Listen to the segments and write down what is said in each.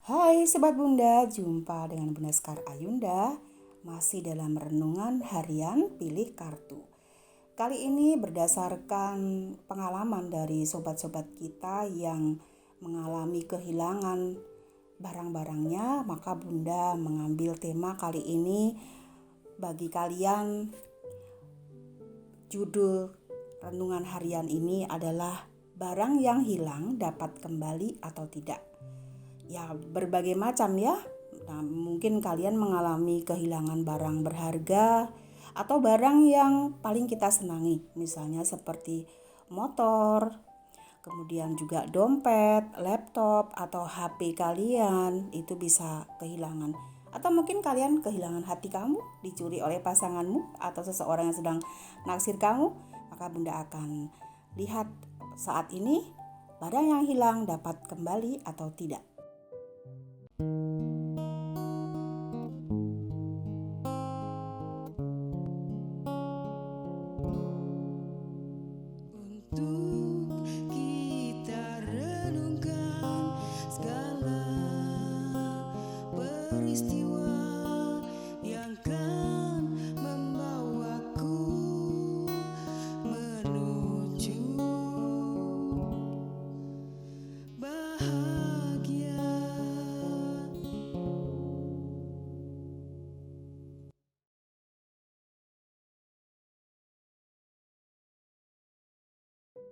Hai Sobat Bunda, jumpa dengan Bunda Sekar Ayunda, masih dalam renungan harian pilih kartu. Kali ini berdasarkan pengalaman dari sobat-sobat kita yang mengalami kehilangan barang-barangnya, maka Bunda mengambil tema kali ini bagi kalian. Judul renungan harian ini adalah barang yang hilang dapat kembali atau tidak. Ya, berbagai macam ya. Nah, mungkin kalian mengalami kehilangan barang berharga atau barang yang paling kita senangi, misalnya seperti motor, kemudian juga dompet, laptop atau HP kalian itu bisa kehilangan. Atau mungkin kalian kehilangan hati kamu, dicuri oleh pasanganmu atau seseorang yang sedang naksir kamu, maka Bunda akan lihat saat ini barang yang hilang dapat kembali atau tidak. Untuk kita renungkan segala peristiwa yang kan membawaku menuju bahagia.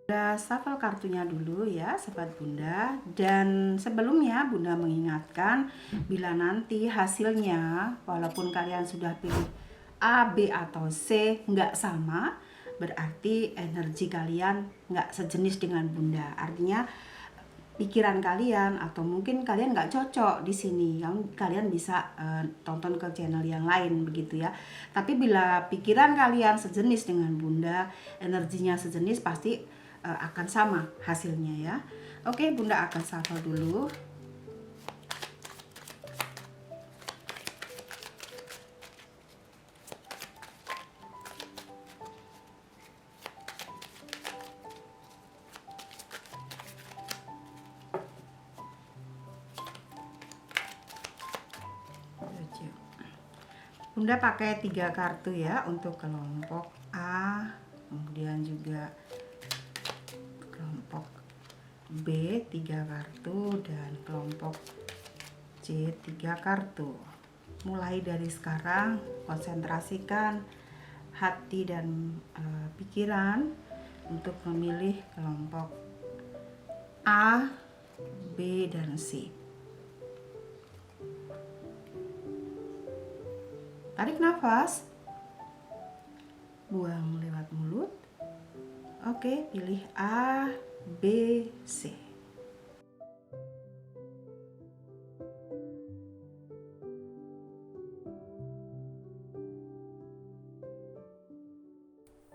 Bunda shuffle kartunya dulu ya Sobat Bunda. Dan sebelumnya Bunda mengingatkan, bila nanti hasilnya walaupun kalian sudah pilih A, B atau C nggak sama, berarti energi kalian nggak sejenis dengan Bunda. Artinya pikiran kalian atau mungkin kalian nggak cocok di sini, kalian bisa tonton ke channel yang lain begitu ya. Tapi bila pikiran kalian sejenis dengan Bunda, energinya sejenis, pasti akan sama hasilnya ya. Oke, Bunda akan shuffle dulu. Bunda pakai 3 kartu ya untuk kelompok A, kemudian juga kelompok B 3 kartu, dan kelompok C 3 kartu. Mulai dari sekarang konsentrasikan hati dan pikiran untuk memilih kelompok A, B, dan C. Tarik nafas, buang lewat mulut. Oke, pilih A, B, C.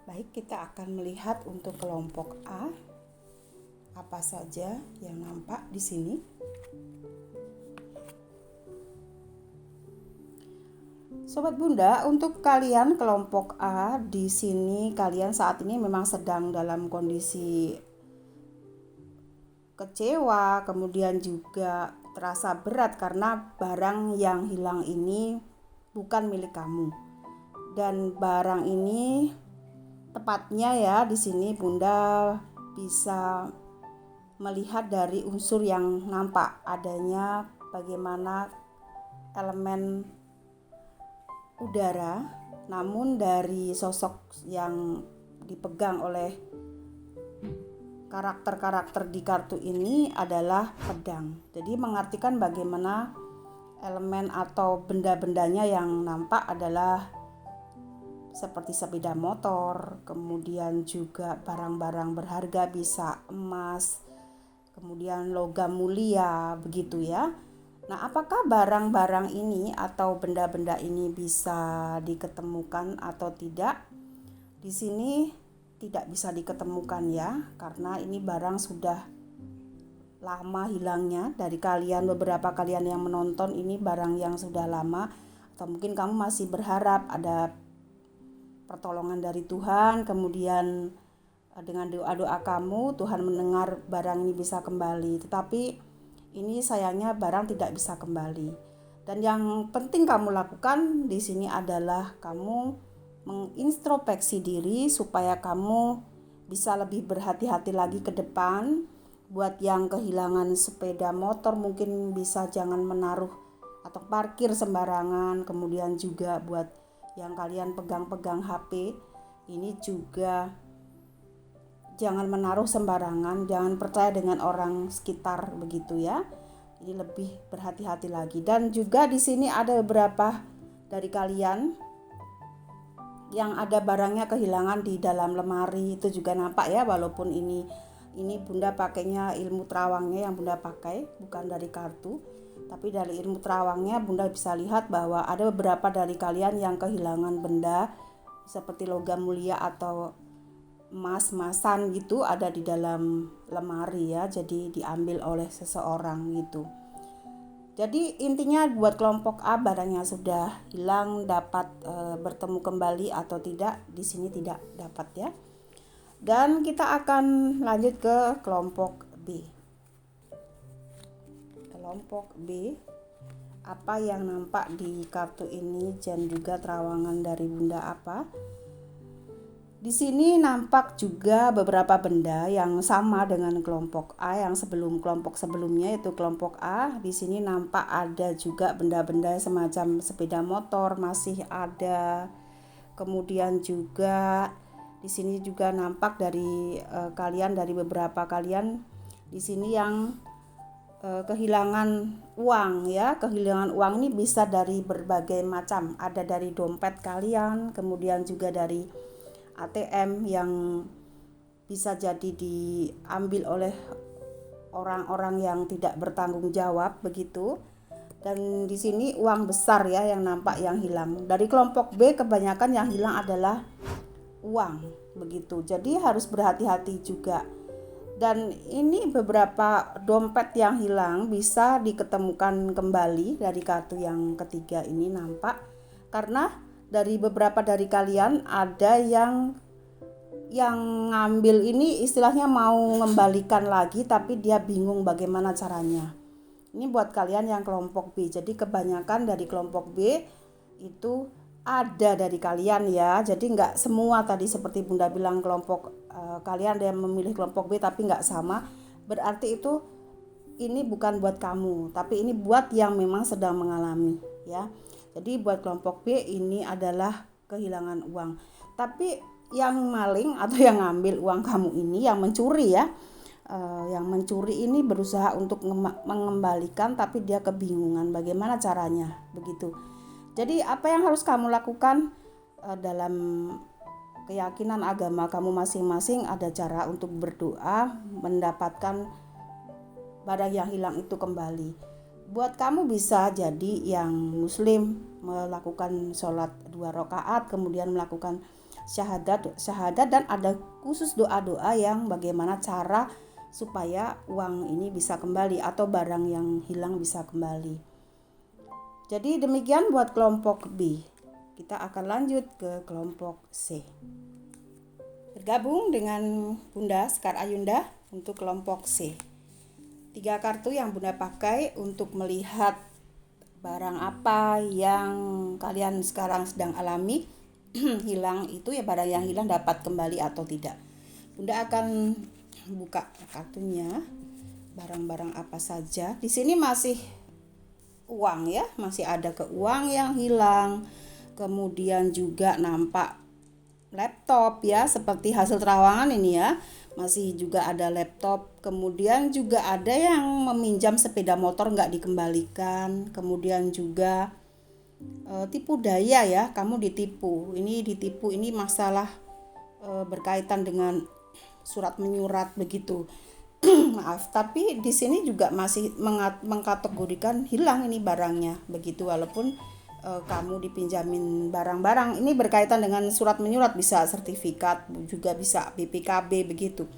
Baik, kita akan melihat untuk kelompok A apa saja yang nampak di sini. Sobat Bunda, untuk kalian kelompok A di sini, kalian saat ini memang sedang dalam kondisi kecewa, kemudian juga terasa berat karena barang yang hilang ini bukan milik kamu. Dan barang ini tepatnya ya di sini Bunda bisa melihat dari unsur yang nampak adanya bagaimana elemen udara, namun dari sosok yang dipegang oleh karakter-karakter di kartu ini adalah pedang. Jadi mengartikan bagaimana elemen atau benda-bendanya yang nampak adalah seperti sepeda motor, kemudian juga barang-barang berharga, bisa emas, kemudian logam mulia, begitu ya. Nah, apakah barang-barang ini atau benda-benda ini bisa diketemukan atau tidak? Di sini tidak bisa diketemukan ya, karena ini barang sudah lama hilangnya. Dari beberapa kalian yang menonton, ini barang yang sudah lama, atau mungkin kamu masih berharap ada pertolongan dari Tuhan, kemudian dengan doa-doa kamu Tuhan mendengar barang ini bisa kembali. Tetapi ini sayangnya barang tidak bisa kembali. Dan yang penting kamu lakukan di sini adalah kamu mengintrospeksi diri supaya kamu bisa lebih berhati-hati lagi ke depan. Buat yang kehilangan sepeda motor mungkin bisa jangan menaruh atau parkir sembarangan. Kemudian juga buat yang kalian pegang-pegang HP, ini juga jangan menaruh sembarangan, jangan percaya dengan orang sekitar begitu ya. Ini lebih berhati-hati lagi. Dan juga di sini ada beberapa dari kalian yang ada barangnya kehilangan di dalam lemari, itu juga nampak ya, walaupun ini Bunda pakainya ilmu terawangnya yang Bunda pakai, bukan dari kartu. Tapi dari ilmu terawangnya Bunda bisa lihat bahwa ada beberapa dari kalian yang kehilangan benda seperti logam mulia atau emas-emasan gitu ada di dalam lemari ya, jadi diambil oleh seseorang gitu. Jadi intinya buat kelompok A, barangnya sudah hilang dapat bertemu kembali atau tidak, di sini tidak dapat ya. Dan kita akan lanjut ke kelompok B. Kelompok B, apa yang nampak di kartu ini dan juga terawangan dari Bunda apa? Di sini nampak juga beberapa benda yang sama dengan kelompok A yang kelompok sebelumnya, yaitu kelompok A. Di sini nampak ada juga benda-benda semacam sepeda motor masih ada. Kemudian juga di sini juga nampak dari beberapa kalian di sini yang kehilangan uang ya. Kehilangan uang ini bisa dari berbagai macam. Ada dari dompet kalian, kemudian juga dari ATM yang bisa jadi diambil oleh orang-orang yang tidak bertanggung jawab begitu. Dan di sini uang besar ya yang nampak yang hilang. Dari kelompok B kebanyakan yang hilang adalah uang begitu. Jadi harus berhati-hati juga. Dan ini beberapa dompet yang hilang bisa diketemukan kembali dari kartu yang ketiga ini nampak, karena dari beberapa dari kalian ada yang ngambil ini istilahnya mau mengembalikan lagi tapi dia bingung bagaimana caranya. Ini buat kalian yang kelompok B. Jadi kebanyakan dari kelompok B itu ada dari kalian ya. Jadi nggak semua tadi seperti Bunda bilang kelompok kalian ada yang memilih kelompok B tapi nggak sama. Berarti itu ini bukan buat kamu, tapi ini buat yang memang sedang mengalami ya. Jadi buat kelompok B ini adalah kehilangan uang. Tapi yang maling atau yang ngambil uang kamu ini, yang mencuri ya, yang mencuri ini berusaha untuk mengembalikan tapi dia kebingungan bagaimana caranya begitu. Jadi apa yang harus kamu lakukan dalam keyakinan agama kamu masing-masing, ada cara untuk berdoa mendapatkan barang yang hilang itu kembali. Buat kamu bisa jadi yang muslim melakukan sholat 2 rakaat, kemudian melakukan syahadat dan ada khusus doa-doa yang bagaimana cara supaya uang ini bisa kembali atau barang yang hilang bisa kembali. Jadi demikian buat kelompok B. Kita akan lanjut ke kelompok C. Bergabung dengan Bunda Sekar Ayunda untuk kelompok C. 3 kartu yang Bunda pakai untuk melihat barang apa yang kalian sekarang sedang alami hilang itu ya, barang yang hilang dapat kembali atau tidak. Bunda akan buka kartunya, barang-barang apa saja. Di sini masih uang ya, masih ada uang yang hilang. Kemudian juga nampak laptop ya, seperti hasil terawangan ini ya. Masih juga ada laptop, kemudian juga ada yang meminjam sepeda motor nggak dikembalikan, kemudian juga tipu daya ya, kamu ditipu. Ini masalah berkaitan dengan surat menyurat begitu. Maaf, tapi di sini juga masih mengkategorikan hilang ini barangnya begitu, walaupun kamu dipinjamin barang-barang. Ini berkaitan dengan surat menyurat, bisa sertifikat, juga bisa BPKB begitu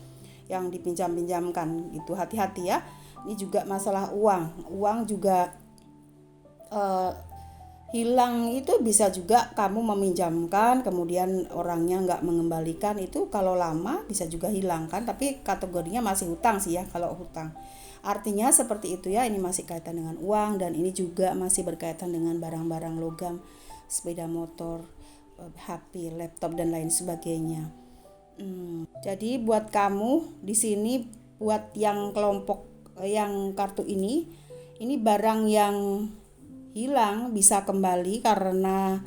yang dipinjam-pinjamkan gitu. Hati-hati ya. Ini juga masalah uang juga hilang itu bisa juga kamu meminjamkan kemudian orangnya nggak mengembalikan, itu kalau lama bisa juga hilang kan, tapi kategorinya masih hutang sih ya kalau hutang. Artinya seperti itu ya, ini masih kaitan dengan uang dan ini juga masih berkaitan dengan barang-barang logam, sepeda motor, HP, laptop dan lain sebagainya. Jadi buat kamu di sini, buat yang kelompok yang kartu ini barang yang hilang bisa kembali karena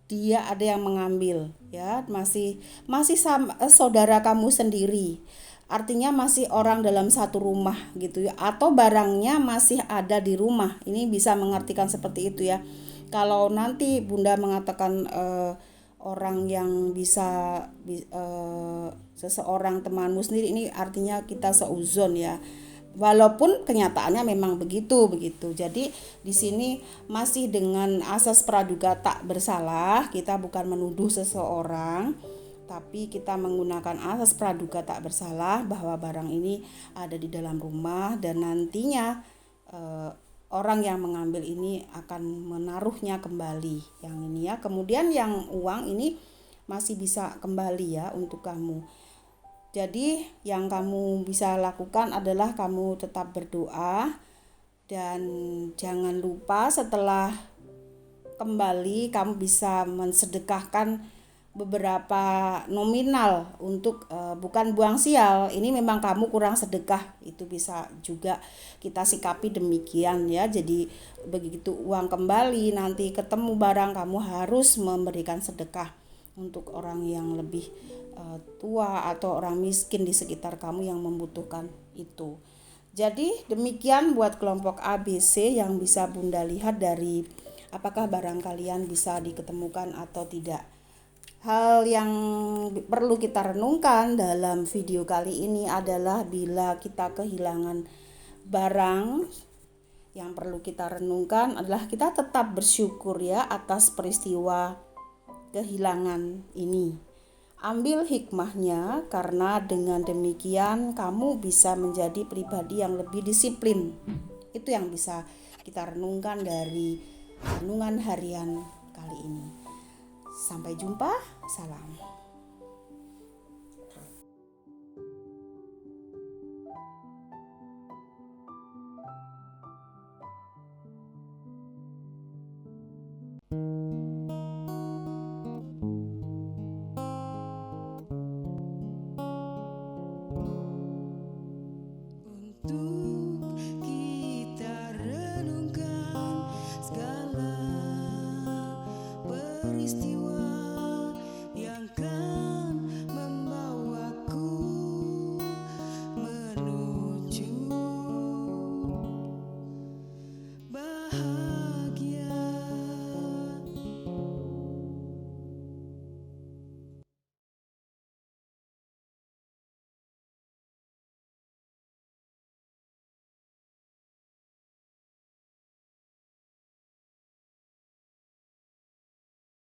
dia ada yang mengambil ya, masih saudara kamu sendiri. Artinya masih orang dalam satu rumah gitu ya, atau barangnya masih ada di rumah. Ini bisa mengartikan seperti itu ya. Kalau nanti Bunda mengatakan orang yang bisa seseorang temanmu sendiri, ini artinya kita seuzon ya. Walaupun kenyataannya memang begitu. Jadi di sini masih dengan asas praduga tak bersalah, kita bukan menuduh seseorang, tapi kita menggunakan asas praduga tak bersalah bahwa barang ini ada di dalam rumah dan nantinya orang yang mengambil ini akan menaruhnya kembali. Yang ini ya. Kemudian yang uang ini masih bisa kembali ya untuk kamu. Jadi yang kamu bisa lakukan adalah kamu tetap berdoa dan jangan lupa setelah kembali kamu bisa mensedekahkan beberapa nominal untuk bukan buang sial. Ini memang kamu kurang sedekah, itu bisa juga kita sikapi demikian ya. Jadi begitu uang kembali, nanti ketemu barang, kamu harus memberikan sedekah untuk orang yang lebih tua atau orang miskin di sekitar kamu yang membutuhkan itu. Jadi demikian buat kelompok ABC yang bisa Bunda lihat dari apakah barang kalian bisa diketemukan atau tidak. Hal yang perlu kita renungkan dalam video kali ini adalah bila kita kehilangan barang, yang perlu kita renungkan adalah kita tetap bersyukur ya atas peristiwa kehilangan ini. Ambil hikmahnya, karena dengan demikian kamu bisa menjadi pribadi yang lebih disiplin. Itu yang bisa kita renungkan dari renungan harian kali ini. Sampai jumpa, salam.